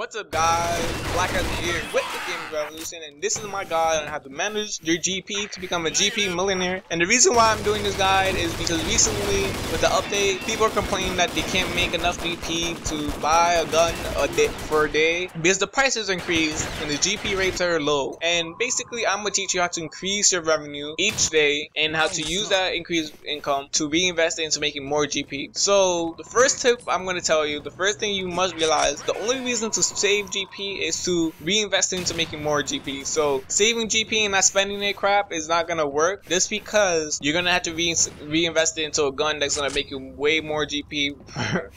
What's up, guys? Black as the year with the Gaming Revolution, and this is my guide on how to manage your GP to become a GP millionaire. And the reason why I'm doing this guide is because recently, with the update, people are complaining that they can't make enough GP to buy a gun for a day because the prices increased and the GP rates are low. And basically, I'm gonna teach you how to increase your revenue each day and how to use that increased income to reinvest it into making more GP. So the first tip I'm gonna tell you, the first thing you must realize, the only reason to save GP is to reinvest into making more GP. So saving GP and not spending it crap is not gonna work, just because you're gonna have to reinvest it into a gun that's gonna make you way more GP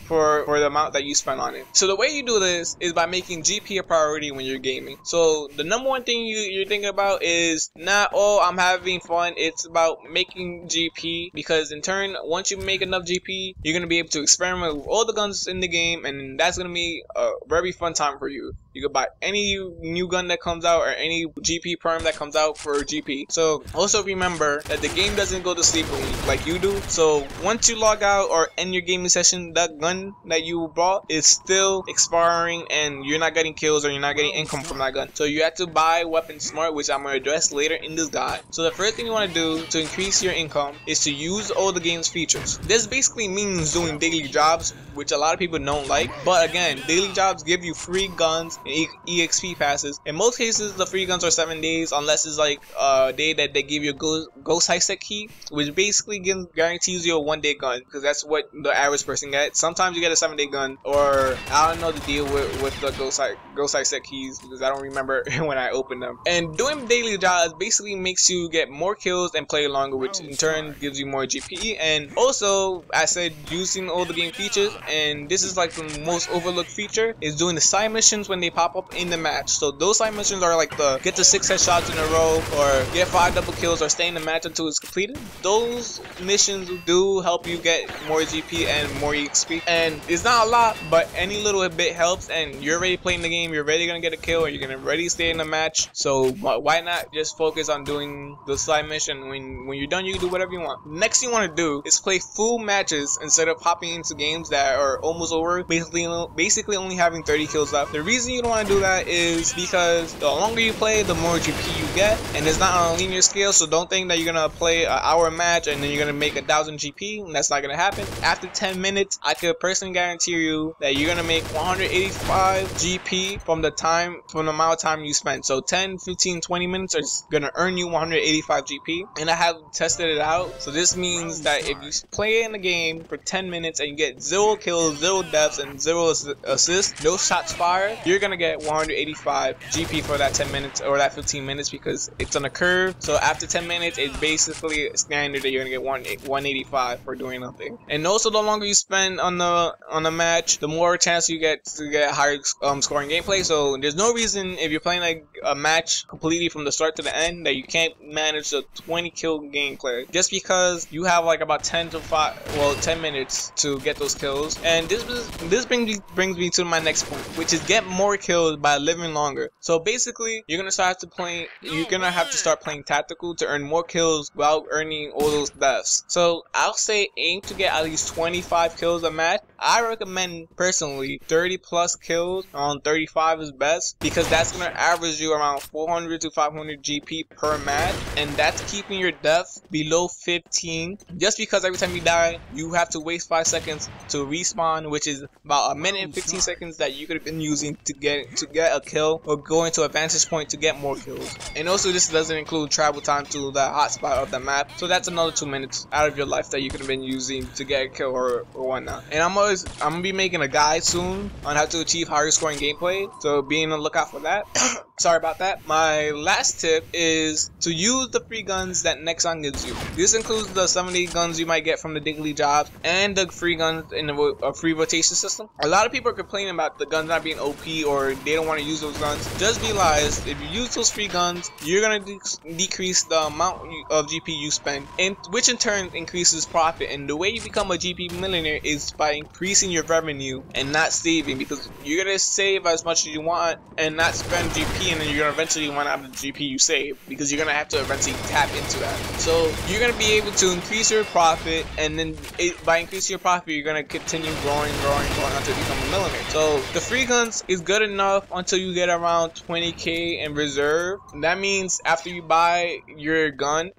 for the amount that you spend on it. So the way you do this is by making GP a priority when you're gaming. So the number one thing you're thinking about is not, oh, I'm having fun. It's about making GP, because in turn, once you make enough GP, you're gonna be able to experiment with all the guns in the game, and that's gonna be a very fun time for you. You can buy any new gun that comes out or any GP perm that comes out for GP. So also remember that the game doesn't go to sleep like you do. So once you log out or end your gaming session, that gun that you bought is still expiring and you're not getting kills or you're not getting income from that gun. So you have to buy weapons smart, which I'm going to address later in this guide. So the first thing you want to do to increase your income is to use all the game's features. This basically means doing daily jobs, which a lot of people don't like. But again, daily jobs give you free guns and EXP passes. In most cases, the free guns are 7 days, unless it's like a day that they give you a ghost high set key, which basically guarantees you a 1-day gun, because that's what the average person gets. Sometimes you get a 7-day gun, or I don't know the deal with the ghost high set keys, because I don't remember when I opened them. And doing daily jobs basically makes you get more kills and play longer, which in turn gives you more GP. And also, I said using all the game features, and this is like the most overlooked feature, is doing the side missions when they pop up in the match. So those side missions are like the get the 6 headshots in a row, or get 5 double kills, or stay in the match until it's completed. Those missions do help you get more GP and more EXP, and it's not a lot, but any little bit helps. And you're already playing the game, you're already gonna get a kill, or you're gonna already stay in the match. So why not just focus on doing the side mission? When you're done, you can do whatever you want. Next thing you want to do is play full matches instead of hopping into games that are almost over, basically only having 30 kills left. The reason you don't want to do that is because the longer you play, the more GP you get, and it's not on a linear scale. So don't think that you're gonna play an hour match and then you're gonna make 1,000 GP. That's not gonna happen. After 10 minutes, I could personally guarantee you that you're gonna make 185 GP from the amount of time you spend. So 10, 15, 20 minutes are gonna earn you 185 GP, and I have tested it out. So this means that if you play in the game for 10 minutes and you get 0 kills, 0 deaths, and 0 assists, no shots fired, you're gonna get 185 GP for that 10 minutes or that 15 minutes, because it's on a curve. So after 10 minutes, it's basically standard that you're gonna get 185 for doing nothing. And also, the longer you spend on the match, the more chance you get to get higher scoring gameplay. So there's no reason, if you're playing like a match completely from the start to the end, that you can't manage a 20 kill gameplay, just because you have like about 10 minutes to get those kills. And this brings me to my next point, which is get more kills by living longer. So basically, you're gonna have to start playing tactical to earn more kills without earning all those deaths. So I'll say aim to get at least 25 kills a match. I recommend personally 30 plus kills. Around 35 is best, because that's gonna average you around 400 to 500 GP per match, and that's keeping your death below 15. Just because every time you die, you have to waste 5 seconds to respawn, which is about 1 minute and 15 seconds that you could have been using to get a kill or go into a vantage point to get more kills. And also, this doesn't include travel time to the hotspot of the map, so that's another 2 minutes out of your life that you could have been using to get a kill or whatnot. And I'm gonna be making a guide soon on how to achieve higher scoring gameplay, so be on the lookout for that. Sorry about that. My last tip is to use the free guns that Nexon gives you. This includes the 7-day guns you might get from the daily jobs and the free guns in the free rotation system. A lot of people are complaining about the guns not being OP, or they don't want to use those guns. Just realize, if you use those free guns, you're gonna decrease the amount of GP you spend, and which in turn increases profit. And the way you become a GP millionaire is by increasing your revenue and not saving, because you're gonna save as much as you want and not spend GP GP, and then you're gonna eventually run out of the GP you save, because you're gonna have to eventually tap into that. So you're gonna be able to increase your profit, and then by increasing your profit, you're gonna continue growing until you become a millionaire. So the free guns is good enough until you get around 20k in reserve. That means after you buy your gun,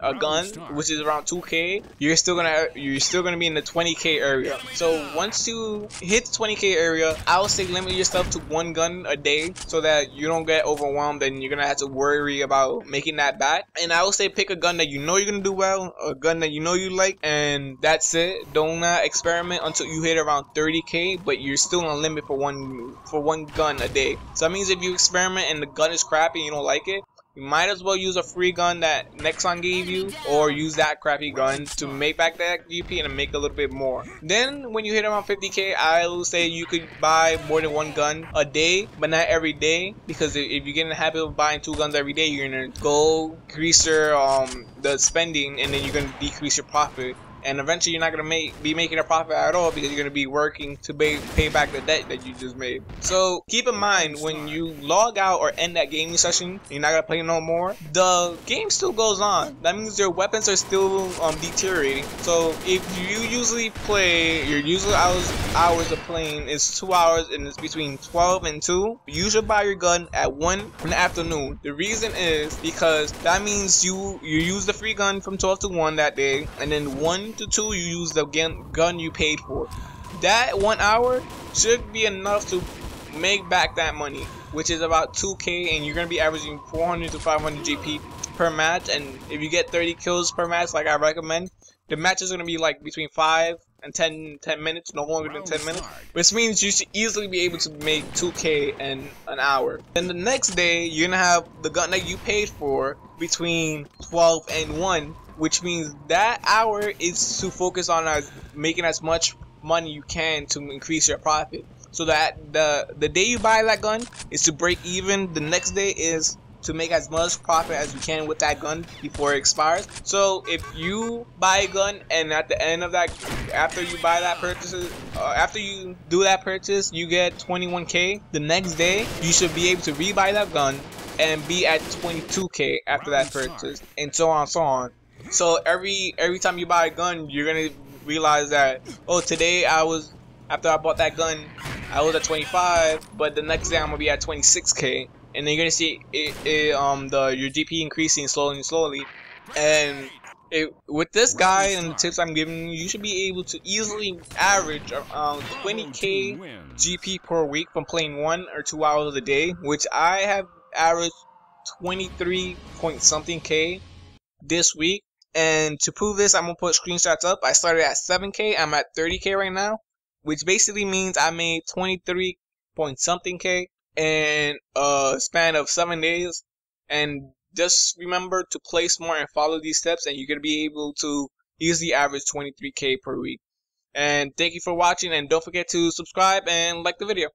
which is around 2k, you're still gonna be in the 20k area. So once you hit the 20k area, I would say limit yourself to 1 gun a day so that you don't get overwhelmed and you're gonna have to worry about making that back. And I would say pick a gun that you know you're gonna do well, a gun that you know you like, and that's it. Don't experiment until you hit around 30k, but you're still on a limit for one gun a day. So that means if you experiment and the gun is crappy and you don't like it, you might as well use a free gun that Nexon gave you, or use that crappy gun to make back that GP and make a little bit more. Then when you hit around 50k, I will say you could buy more than 1 gun a day, but not every day, because if you get in the habit of buying 2 guns every day, you're gonna go increase your the spending, and then you're gonna decrease your profit. And eventually you're not going to be making a profit at all, because you're going to be working to pay back the debt that you just made. So keep in mind, when you log out or end that gaming session, you're not going to play no more, the game still goes on. That means your weapons are still deteriorating. So if you usually play, your usual hours of playing is 2 hours, and it's between 12 and 2, you should buy your gun at 1 in the afternoon. The reason is because that means you use the free gun from 12 to 1 that day, and then 1 to 2 you use the gun you paid for. That 1 hour should be enough to make back that money, which is about 2k, and you're gonna be averaging 400 to 500 GP per match. And if you get 30 kills per match, like I recommend, the match is gonna be like between 5 and 10 minutes, no longer than 10 minutes, which means you should easily be able to make 2k in an hour. Then the next day you're gonna have the gun that you paid for between 12 and 1, which means that hour is to focus on making as much money you can to increase your profit. So that the day you buy that gun is to break even. The next day is to make as much profit as you can with that gun before it expires. So if you buy a gun, and at the end of that, after you buy that purchase, after you do that purchase, you get 21k, the next day you should be able to rebuy that gun and be at 22k after that purchase, and so on. So every time you buy a gun, you're gonna realize that, oh, today after I bought that gun, I was at 25, but the next day I'm gonna be at 26k, and then you're gonna see your GP increasing slowly. And with this guide and the tips I'm giving you, you should be able to easily average around 20k GP per week from playing 1 or 2 hours a day, which I have averaged 23 point something k this week. And to prove this, I'm gonna put screenshots up. I started at 7k, I'm at 30k right now, which basically means I made 23 point something k in a span of 7 days. And just remember to play smart and follow these steps, and you're gonna be able to easily average 23k per week. And thank you for watching, and don't forget to subscribe and like the video.